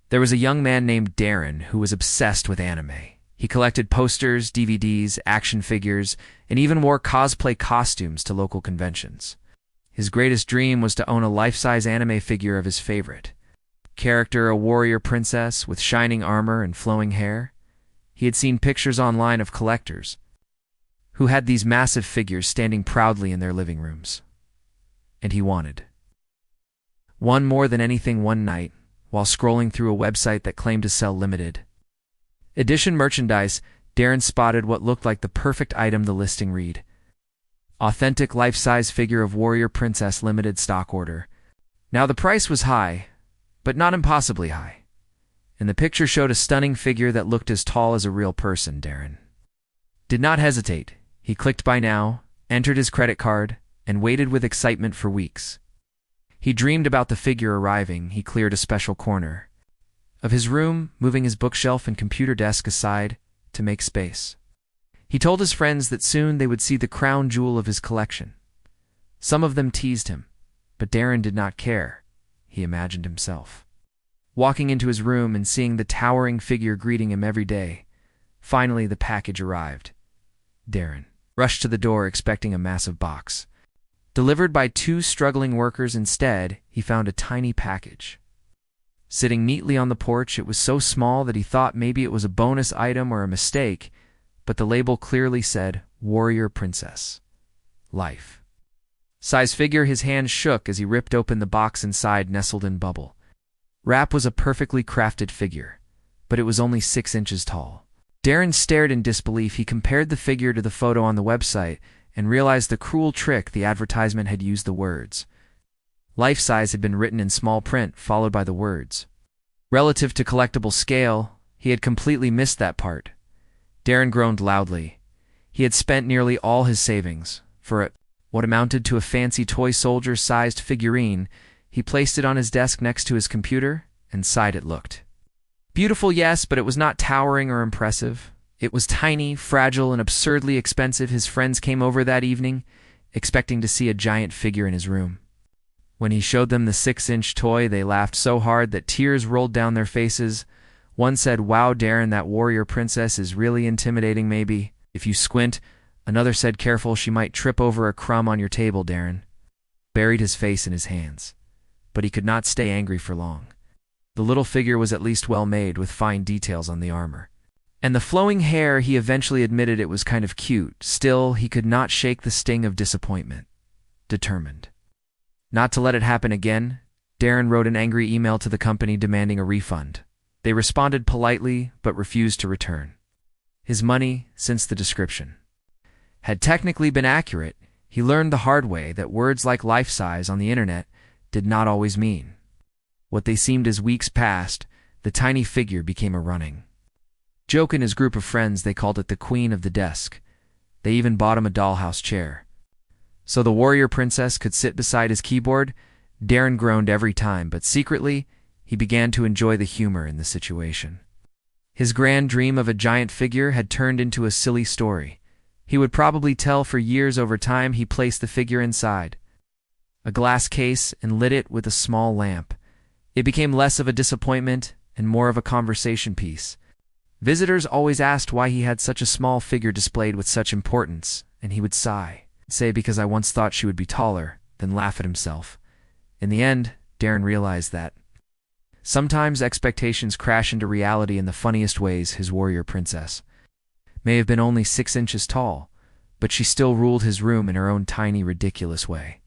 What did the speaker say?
There was a young man named Darren who was obsessed with anime. He collected posters, DVDs, action figures, and even wore cosplay costumes to local conventions. His greatest dream was to own a life-size anime figure of his favorite character, a warrior princess with shining armor and flowing hair. He had seen pictures online of collectors who had these massive figures standing proudly in their living rooms. And he wanted one more than anything. One night, while scrolling through a website that claimed to sell limited edition merchandise, Darren spotted what looked like the perfect item. The listing read, "Authentic life-size figure of warrior princess, limited stock order." Now the price was high, but not impossibly high, and the picture showed a stunning figure that looked as tall as a real person. Darren did not hesitate. He clicked buy now, entered his credit card, and waited with excitement for weeks. He dreamed about the figure arriving. He cleared a special corner of his room, moving his bookshelf and computer desk aside to make space. He told his friends that soon they would see the crown jewel of his collection. Some of them teased him, but Darren did not care. He imagined himself walking into his room and seeing the towering figure greeting him every day. Finally, the package arrived. Darren rushed to the door expecting a massive box. Delivered by two struggling workers, instead, he found a tiny package sitting neatly on the porch. It was so small that he thought maybe it was a bonus item or a mistake, but the label clearly said, "Warrior Princess. Life size figure." His hand shook as he ripped open the box. Inside, nestled in bubble wrap, was a perfectly crafted figure, but it was only 6 inches tall. Darren stared in disbelief. He compared the figure to the photo on the website and realized the cruel trick. The advertisement had used the words life size had been written in small print, followed by the words relative to collectible scale. He had completely missed that part. Darren groaned loudly. He had spent nearly all his savings for what amounted to a fancy toy soldier-sized figurine. He placed it on his desk next to his computer and sighed. It looked beautiful, yes, but it was not towering or impressive. It was tiny, fragile, and absurdly expensive. His friends came over that evening, expecting to see a giant figure in his room. When he showed them the 6-inch toy, they laughed so hard that tears rolled down their faces. One said, "Wow, Darren, that warrior princess is really intimidating, maybe if you squint." Another said, "Careful, she might trip over a crumb on your table." Darren buried his face in his hands, but he could not stay angry for long. The little figure was at least well made, with fine details on the armor and the flowing hair. He eventually admitted it was kind of cute. Still, he could not shake the sting of disappointment. Determined not to let it happen again, Darren wrote an angry email to the company demanding a refund. They responded politely, but refused to return his money. Since the description had technically been accurate, he learned the hard way that words like life size on the internet did not always mean what they seemed. As weeks passed, the tiny figure became a running joke in his group of friends. They called it the Queen of the Desk. They even bought him a dollhouse chair so the warrior princess could sit beside his keyboard. Darren groaned every time, but secretly, he began to enjoy the humor in the situation. His grand dream of a giant figure had turned into a silly story he would probably tell for years. Over time, he placed the figure inside a glass case and lit it with a small lamp. It became less of a disappointment and more of a conversation piece. Visitors always asked why he had such a small figure displayed with such importance, and he would sigh, say, "Because I once thought she would be taller," then laugh at himself. In the end, Darren realized that sometimes expectations crash into reality in the funniest ways. His warrior princess may have been only 6 inches tall, but she still ruled his room in her own tiny, ridiculous way.